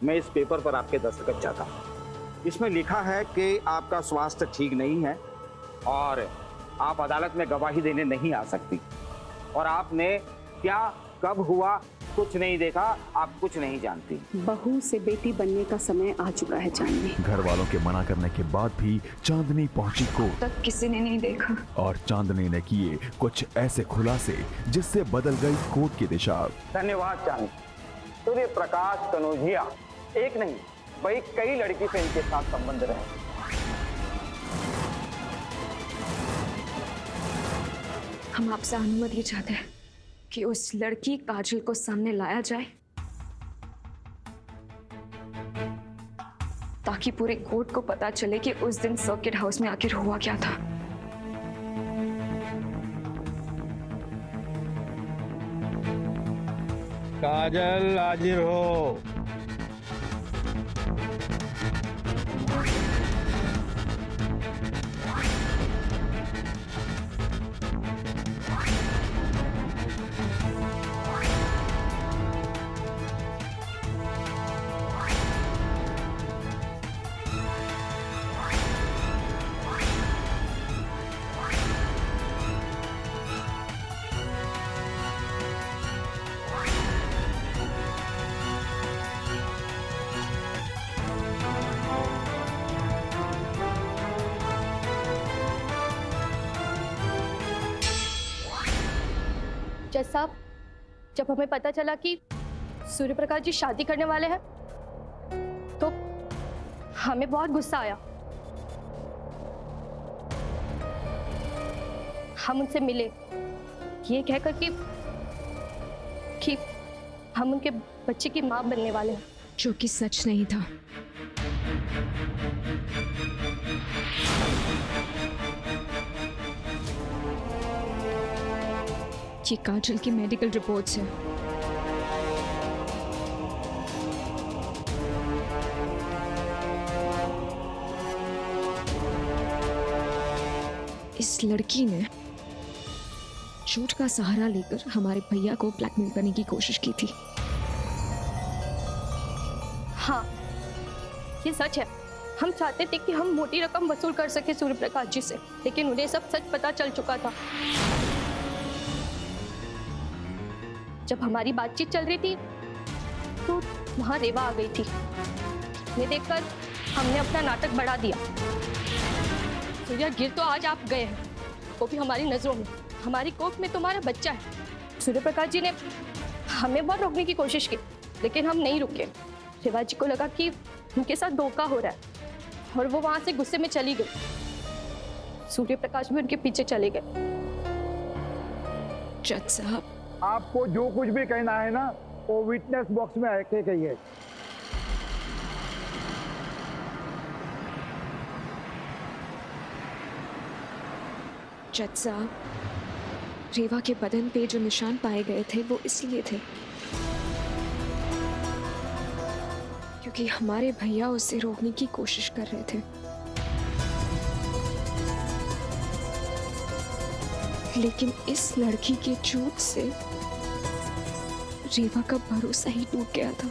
मैं इस पेपर पर आपके दस्तखत चाहता हूँ। इसमें लिखा है कि आपका स्वास्थ्य ठीक नहीं है और आप अदालत में गवाही देने नहीं आ सकती, और आपने क्या कब हुआ कुछ नहीं देखा, आप कुछ नहीं जानती। बहू से बेटी बनने का समय आ चुका है चांदनी। घर वालों के मना करने के बाद भी चांदनी पहुंची कोर्ट। तक किसी ने नहीं देखा और चांदनी ने किए कुछ ऐसे खुलासे जिससे बदल गई कोर्ट की दिशा। धन्यवाद चांदनी। सूर्य प्रकाश कनौजिया एक नहीं भाई कई लड़की से इनके साथ संबंध रहे। हम आपसे अनुमति चाहते हैं कि उस लड़की काजल को सामने लाया जाए, ताकि पूरे कोर्ट को पता चले कि उस दिन सर्किट हाउस में आखिर हुआ क्या था। काजल हाजिर हो। जज साहब, जब हमें पता चला कि सूर्य प्रकाश जी शादी करने वाले हैं तो हमें बहुत गुस्सा आया। हम उनसे मिले ये कहकर कि हम उनके बच्चे की मां बनने वाले हैं, जो कि सच नहीं था। ये काजल की मेडिकल रिपोर्ट्स है। इस लड़की ने झूठ का सहारा लेकर हमारे भैया को ब्लैकमेल करने की कोशिश की थी। हाँ, ये सच है। हम चाहते थे कि हम मोटी रकम वसूल कर सके सूर्य प्रकाश जी से, लेकिन उन्हें सब सच पता चल चुका था। जब हमारी बातचीत चल रही थी तो वहां रेवा आ गई थी। ये देखकर हमने अपना नाटक बढ़ा दिया। सूर्या, गिर तो आज आप गए हैं, वो भी हमारी नजरों में। हमारी कोख में तुम्हारा बच्चा है। सूर्य प्रकाश जी ने हमें बहुत रोकने की कोशिश की, लेकिन हम नहीं रुके। रेवा जी को लगा कि उनके साथ धोखा हो रहा है और वो वहां से गुस्से में चली गई। सूर्य प्रकाश भी उनके पीछे चले गए। जज साहब, आपको जो कुछ भी कहना है ना, वो विटनेस बॉक्स में आके कहिए। जज साहब, रेवा के बदन पे जो निशान पाए गए थे वो इसलिए थे क्योंकि हमारे भैया उसे रोकने की कोशिश कर रहे थे, लेकिन इस लड़की के झूठ से रेवा का भरोसा ही टूट गया था।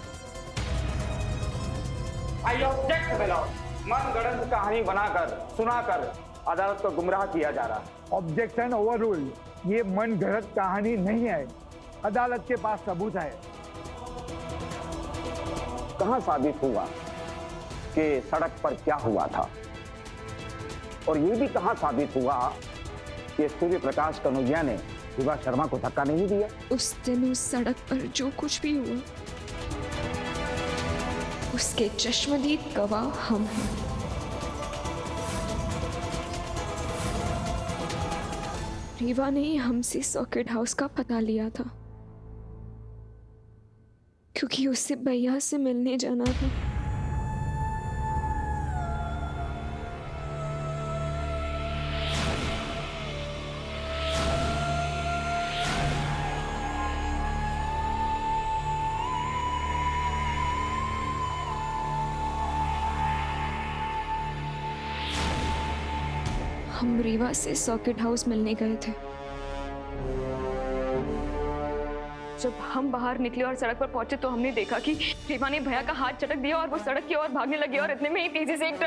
आई ऑब्जेक्ट मनगढ़ंत कहानी बनाकर सुनाकर अदालत को गुमराह किया जा रहा है। Objection overrule. ये मन गढ़ंत कहानी नहीं है, अदालत के पास सबूत है। कहां साबित हुआ कि सड़क पर क्या हुआ था, और ये भी कहां साबित हुआ कि सूर्य प्रकाश कनौजिया ने विभा शर्मा को धक्का नहीं दिया। उस दिन उस सड़क पर जो कुछ भी हुआ उसके चश्मदीद गवाह हम हैं। रेवा ने हमसे सर्किट हाउस का पता लिया था क्योंकि उससे भैया से मिलने जाना था। हम रेवा से सर्किट हाउस मिलने गए थे। जब हम बाहर निकले और सड़क पर पहुंचे तो हमने देखा कि रेवा ने भैया का हाथ झटक दिया और वो सड़क की ओर भागने लगी और इतने में ही तेजी से एक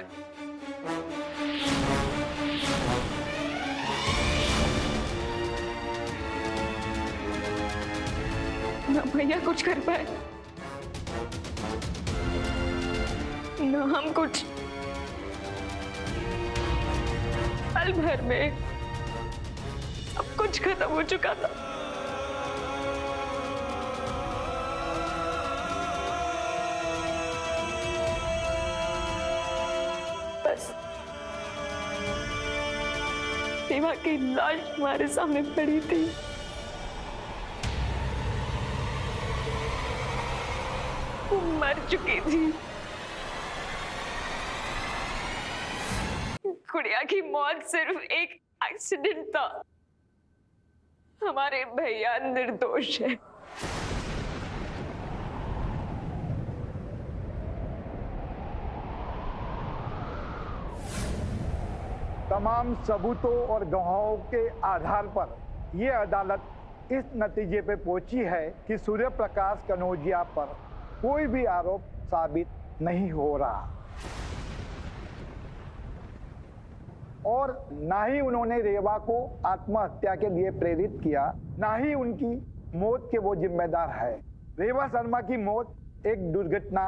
ना भैया कुछ कर पाए ना हम कुछ। पल भर में सब कुछ खत्म हो चुका था। बस रेवा की लाश हमारे सामने पड़ी थी। वो मर चुकी थी। गुड़िया की मौत सिर्फ एक एक्सीडेंट था। हमारे भैया निर्दोष है। तमाम सबूतों और गवाहों के आधार पर यह अदालत इस नतीजे पे पहुंची है कि सूर्य प्रकाश कनौजिया पर कोई भी आरोप साबित नहीं हो रहा और ना ही उन्होंने रेवा को आत्महत्या के लिए प्रेरित किया, ना ही उनकी मौत के वो जिम्मेदार है। रेवा शर्मा की मौत एक दुर्घटना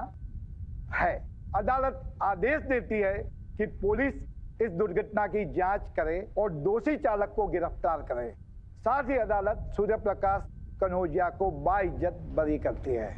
है। अदालत आदेश देती है कि पुलिस इस दुर्घटना की जांच करे और दोषी चालक को गिरफ्तार करे। साथ ही अदालत सूर्य प्रकाश कनौजिया को बाइज्जत बरी करती है।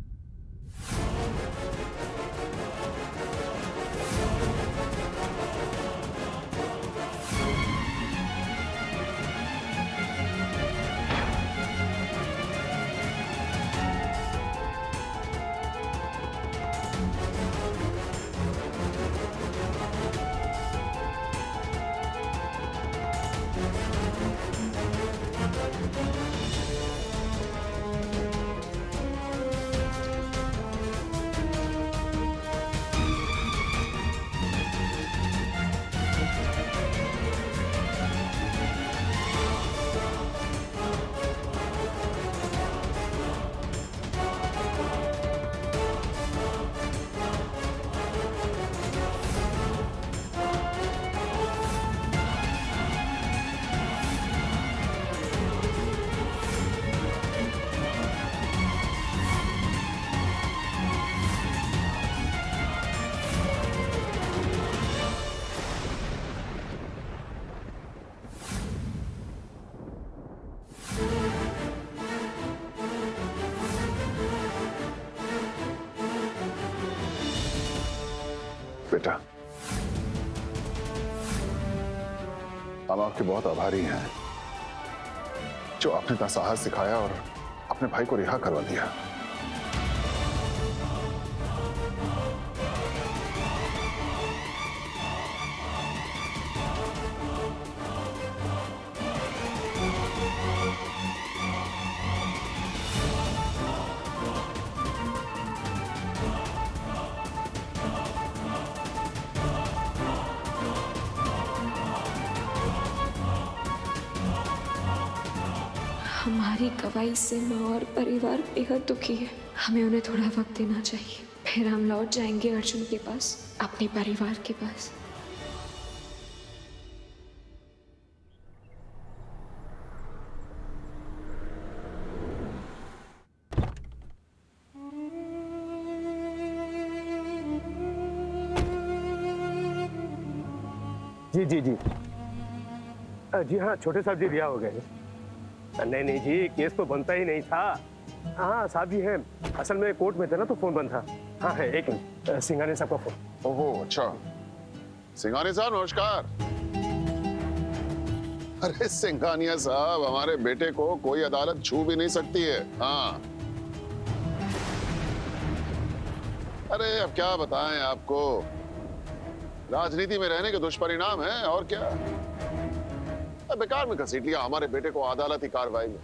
बेटा, हम आपके बहुत आभारी हैं जो आपने इतना साहस दिखाया और अपने भाई को रिहा करवा दिया। हमारी गवाही से माँ और परिवार बेहद दुखी है। हमें उन्हें थोड़ा वक्त देना चाहिए, फिर हम लौट जाएंगे अर्जुन के पास, अपने परिवार के पास। जी जी जी जी हाँ, छोटे साहब जी रिहा हो गए। नहीं नहीं जी, केस तो बनता ही नहीं था। हाँ साहब जी हैं, असल में कोर्ट में थे ना तो फोन बंद था। हाँ है, एक मिनट, सिंघानिया साहब का फोन। ओहो अच्छा, सिंघानिया साहब नमस्कार। अरे सिंघानिया साहब, हमारे बेटे को कोई अदालत छू भी नहीं सकती है। हाँ अरे अब क्या बताएं आपको, राजनीति में रहने के दुष्परिणाम है और क्या। बेकार में घसीट लिया हमारे बेटे को अदालती कार्रवाई में।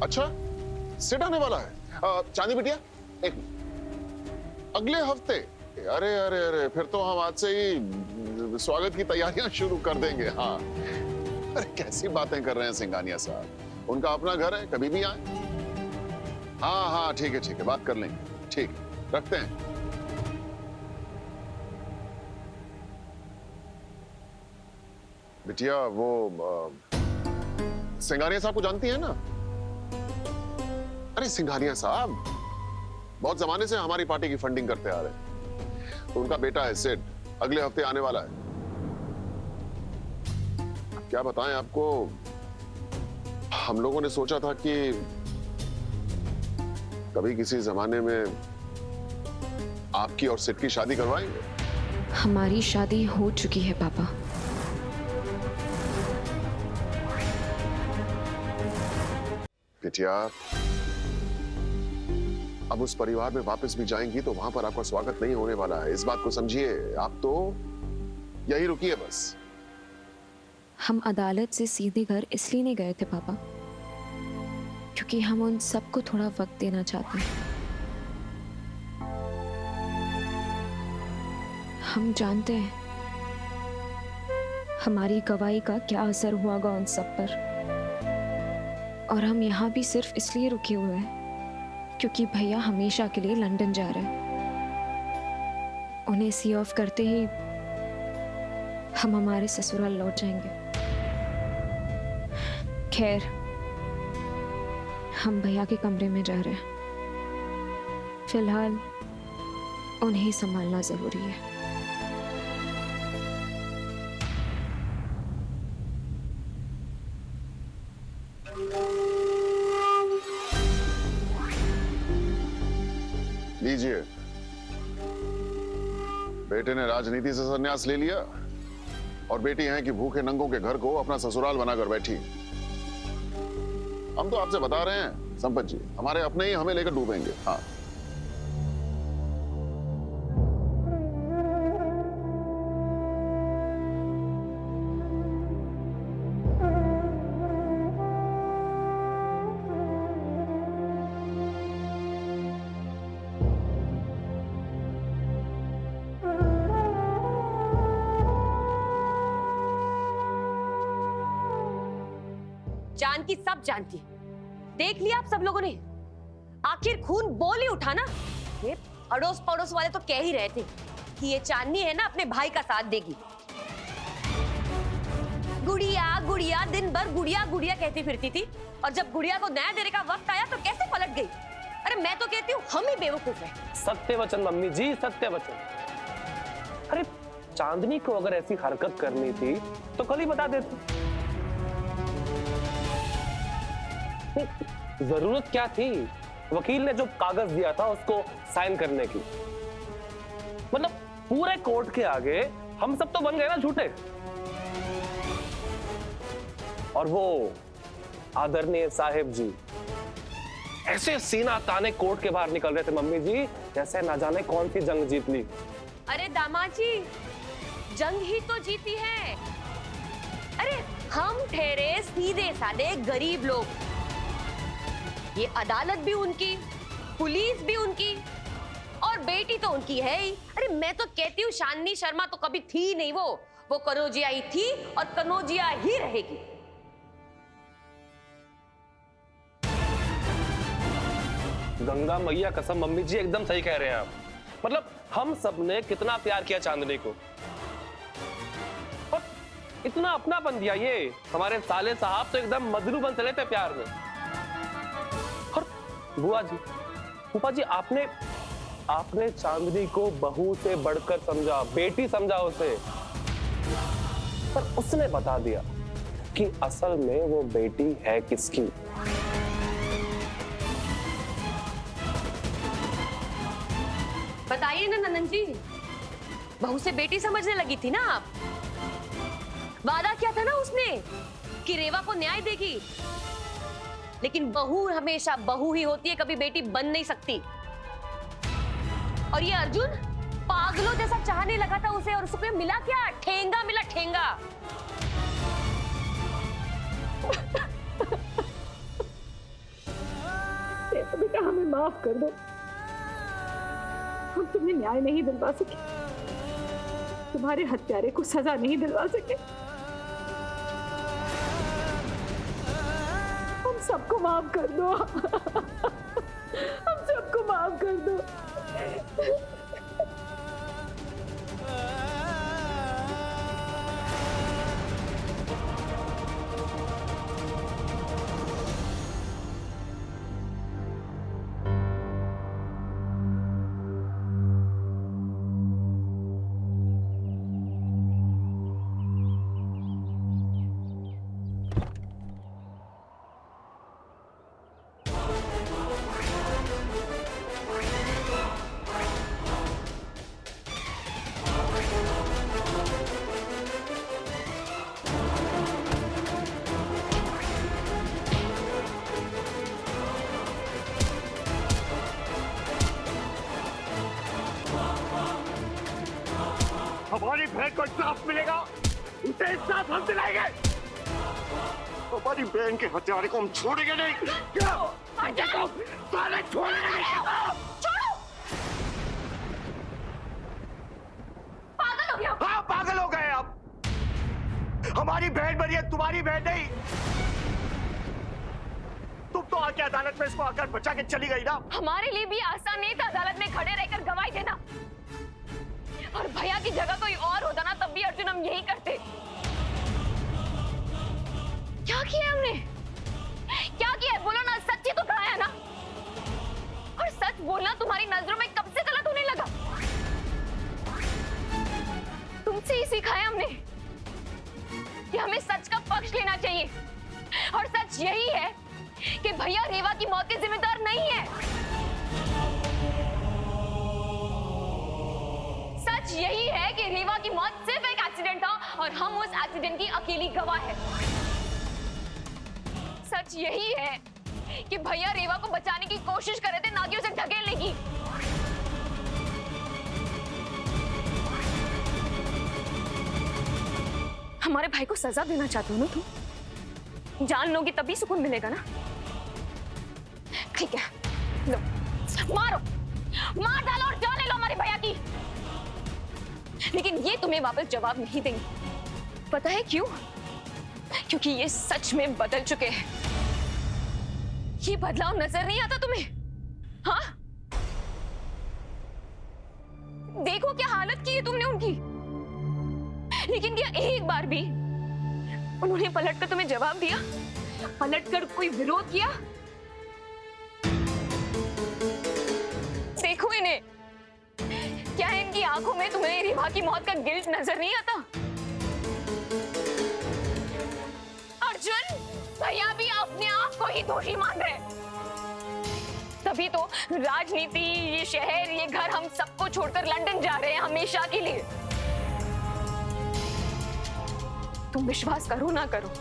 अच्छा, सिट आने वाला है चांदी बिटिया, एक अगले हफ्ते। अरे अरे अरे, फिर तो हम आज से ही स्वागत की तैयारियां शुरू कर देंगे। हाँ अरे कैसी बातें कर रहे हैं सिंघानिया साहब, उनका अपना घर है, कभी भी आए। हाँ हाँ ठीक है, बात कर लेंगे। ठीक, रखते हैं। बिटिया वो सिंघानिया साहब को जानती है ना? अरे सिंघानिया साहब बहुत जमाने से हमारी पार्टी की फंडिंग करते आ रहे हैं। तो उनका बेटा है सिड, अगले हफ्ते आने वाला है। क्या बताएं आपको, हम लोगों ने सोचा था कि कभी किसी जमाने में आपकी और सिड की शादी करवाएंगे। हमारी शादी हो चुकी है पापा। बिटिया अब उस परिवार में वापस भी जाएंगी तो वहां पर आपका स्वागत नहीं होने वाला है, इस बात को समझिए। आप तो यही रुकिए बस। हम अदालत से सीधे घर इसलिए नहीं गए थे पापा क्योंकि हम उन सबको थोड़ा वक्त देना चाहते हैं। हम जानते हैं हमारी गवाही का क्या असर हुआगा उन सब पर, और हम यहाँ भी सिर्फ इसलिए रुके हुए हैं क्योंकि भैया हमेशा के लिए लंदन जा रहे हैं। उन्हें सी ऑफ करते ही हम हमारे ससुराल लौट जाएंगे। खैर हम भैया के कमरे में जा रहे हैं। फिलहाल उन्हें संभालना जरूरी है। लीजिए, बेटे ने राजनीति से संन्यास ले लिया और बेटी है कि भूखे नंगों के घर को अपना ससुराल बनाकर बैठी। हम तो आपसे बता रहे हैं संपत जी, हमारे अपने ही हमें लेकर डूबेंगे। हाँ जानकी सब जानती है, देख लिया आप सब लोगों ने। आखिर खून बोल ही उठा ना। ये अड़ोस पड़ोस वाले तो कह ही रहे थे कि ये चांदनी है ना अपने भाई का साथ देगी। गुड़िया गुड़िया दिन भर गुड़िया गुड़िया कहती फिरती थी, और जब गुड़िया को न्याय देने का वक्त आया तो कैसे पलट गई। अरे मैं तो कहती हूँ हम ही बेवकूफ हैं। सत्य वचन मम्मी जी, सत्य वचन। अरे चांदनी को अगर ऐसी हरकत करनी थी तो कल ही बता देती। जरूरत क्या थी? वकील ने जो कागज दिया था उसको साइन करने की, मतलब पूरे कोर्ट के आगे हम सब तो बन गए ना झूठे। और वो आदरणीय साहिब जी ऐसे सीना ताने कोर्ट के बाहर निकल रहे थे मम्मी जी, जैसे ना जाने कौन सी जंग जीत ली। अरे दामाद जी, जंग ही तो जीती है। अरे हम ठहरे सीधे साधे गरीब लोग, ये अदालत भी उनकी, पुलिस भी उनकी, और बेटी तो उनकी है ही। अरे मैं तो कहती हूँ चांदनी शर्मा तो कभी थी नहीं, वो कनौजिया ही थी और कनौजिया ही रहेगी। गंगा मैया कसम मम्मी जी एकदम सही कह रहे हैं आप। मतलब हम सब ने कितना प्यार किया चांदनी को और इतना अपनापन दिया। ये हमारे साले साहब तो एकदम मजनू बन चले थे प्यार में। और बुआ जी, फूफा जी, आपने चांदनी को बहू से बढ़कर समझा, बेटी समझा उसे, पर उसने बता दिया कि असल में वो बेटी है किसकी। बताइए ना नंदन जी, बहू से बेटी समझने लगी थी ना आप। वादा किया था ना उसने कि रेवा को न्याय देगी, लेकिन बहू हमेशा बहू ही होती है, कभी बेटी बन नहीं सकती। और ये अर्जुन पागलों जैसा चाहने लगा था उसे, और उसको मिला क्या? ठेंगा मिला, ठेंगा। बेटा हमें माफ कर दो, हम तुम्हें न्याय नहीं दिलवा सके, तुम्हारे हत्यारे को सजा नहीं दिलवा सके। हम सबको माफ कर दो। हम सबको माफ कर दो। हमारी बहन को इंसाफ मिलेगा, उसे इंसाफ हम दिलाएंगे। हमारी बहन के हत्यारे को हम छोड़ेंगे नहीं। क्या? साले छोड़ेंगे नहीं। छोड़ो। पागल हो गया। हाँ, पागल हो गए आप। हमारी बहन बनी है, तुम्हारी बहन नहीं। तुम तो आके अदालत में इसको आकर बचा के चली गई ना। हमारे लिए भी आसान नहीं था अदालत में खड़े रहकर गवाही देना। और भैया की जगह कोई और होता ना तब भी अर्जुन हम यही करते। क्या किया हमने? क्या किया? बोलो ना, सच्ची तो कहा है ना। और सच बोलना तुम्हारी नजरों में कब से गलत होने लगा? तुमसे ही सीखा है हमने कि हमें सच का पक्ष लेना चाहिए। और सच यही है कि भैया रेवा की मौत के जिम्मेदार नहीं है। सच यही है कि रेवा की मौत सिर्फ एक एक्सीडेंट था और हम उस एक्सीडेंट की अकेली गवाह है। सच यही है कि भैया रेवा को बचाने की कोशिश कर रहे थे, ना कि उसे ढकेलने की। हमारे भाई को सजा देना चाहते हो ना तुम? जान लोगी तभी सुकून मिलेगा ना। ठीक है, लो मारो, मार डालो और जान ले लो हमारे भैया की। लेकिन ये तुम्हें वापस जवाब नहीं देंगे। पता है क्यों? क्योंकि ये सच में बदल चुके हैं। ये बदलाव नजर नहीं आता तुम्हें? हाँ, देखो क्या हालत की है तुमने उनकी। लेकिन क्या एक बार भी उन्होंने पलटकर तुम्हें जवाब दिया? पलटकर कोई विरोध किया? देखो इन्हें, क्या इनकी आंखों में तुम्हें रेवा की मौत का गिल्ट नजर नहीं आता? अर्जुन, भैया भी अपने आप को ही दोषी मान रहे। तभी तो राजनीति, ये शहर, ये घर, हम सबको छोड़कर लंदन जा रहे हैं हमेशा के लिए। तुम विश्वास करो ना करो,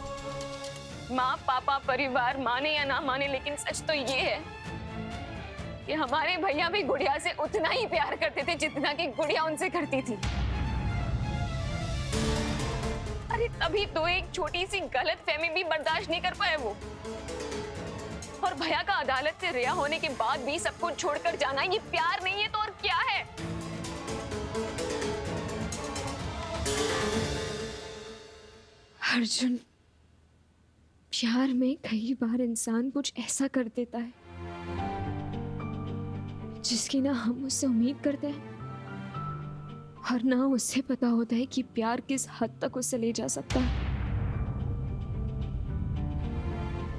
माँ पापा परिवार माने या ना माने, लेकिन सच तो ये है कि हमारे भैया भी गुड़िया से उतना ही प्यार करते थे जितना कि गुड़िया उनसे करती थी। अरे तभी तो एक छोटी सी गलतफहमी भी बर्दाश्त नहीं कर पाए वो। और भैया का अदालत से रिहा होने के बाद भी सब कुछ छोड़कर जाना, ये प्यार नहीं है तो और क्या है? अर्जुन, प्यार में कई बार इंसान कुछ ऐसा कर देता है जिसकी ना हम उससे उम्मीद करते हैं और ना उसे पता होता है कि प्यार किस हद तक उसे ले जा सकता है।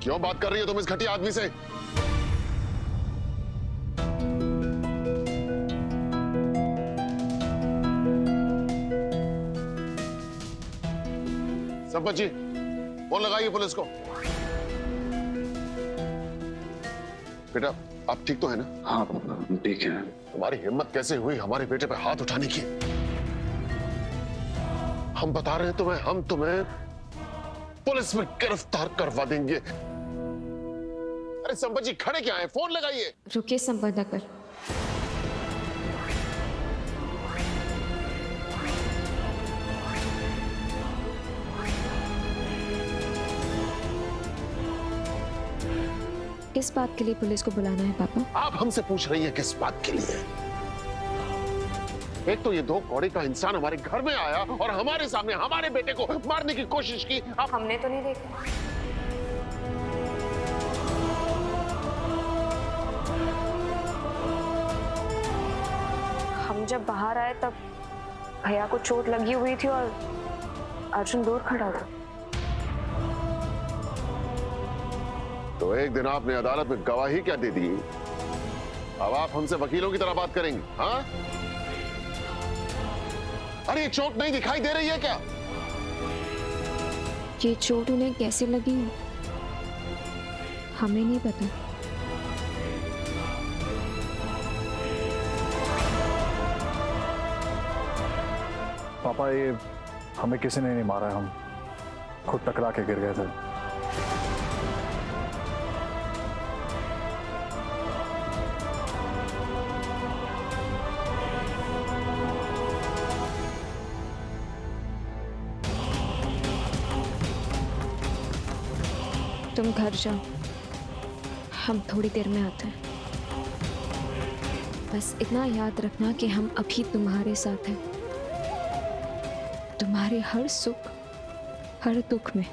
क्यों बात कर रही हो तुम इस घटिया आदमी से? संपत जी, फोन लगाइए पुलिस को। बेटा, आप ठीक तो है ना? हाँ ठीक है। तुम्हारी हिम्मत कैसे हुई हमारे बेटे पे हाथ उठाने की? हम बता रहे हैं तुम्हें, हम तुम्हें पुलिस में गिरफ्तार करवा देंगे। अरे संपत जी, खड़े क्या हैं? फोन लगाइए। रुकिए संपादक, किस बात के लिए पुलिस को बुलाना है पापा? आप हमसे पूछ रही हैं किस बात के लिए? एक तो ये दो कौड़े का इंसान हमारे घर में आया और हमारे सामने हमारे बेटे को मारने की कोशिश की। हमने तो नहीं देखा। हम जब बाहर आए तब भैया को चोट लगी हुई थी और अर्जुन दूर खड़ा था। तो एक दिन आपने अदालत में गवाही क्या दे दी, अब आप हमसे वकीलों की तरह बात करेंगे? हाँ, अरे ये चोट नहीं दिखाई दे रही है क्या? ये चोट उन्हें कैसे लगी हमें नहीं पता। पापा, ये हमें किसी ने नहीं मारा है, हम खुद टकरा के गिर गए थे। तुम घर जाओ, हम थोड़ी देर में आते हैं। बस इतना याद रखना कि हम अभी तुम्हारे साथ हैं, तुम्हारे हर सुख हर दुख में,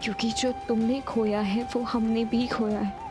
क्योंकि जो तुमने खोया है वो हमने भी खोया है।